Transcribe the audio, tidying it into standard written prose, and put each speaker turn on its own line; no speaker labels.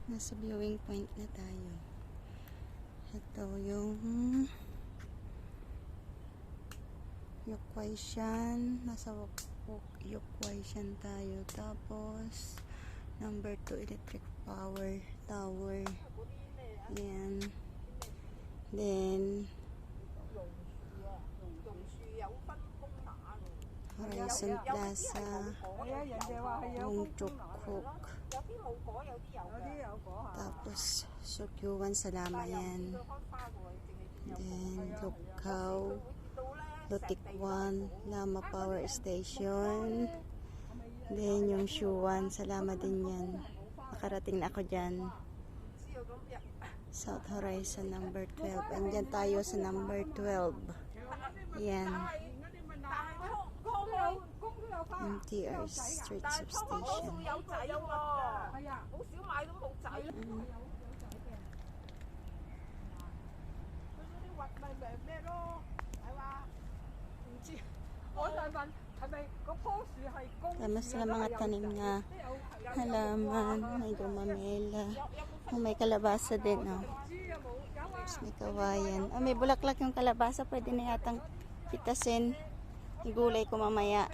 Nasa viewing point na tayo. Ito yung Yukwaishan. Nasa Yukwaishan tayo. Tapos number 2 electric power tower. Yan. Then Horizon Plaza, Hongchukhook, tapos Sukyuan Salama yan. Then Lukao, Lutikwan, Lama Power Station. Then yung Shuwan Salama din yan. Nakarating na ako dyan. South Horizon number 12. Andyan tayo sa number 12. Yan. MTR Street Substation. Tama sa mga tanim na halaman. May gumamela. May kalabasa din. May kawayan. May bulaklak yung kalabasa. Pwede na yatang pitasin. Igulay ko mamaya.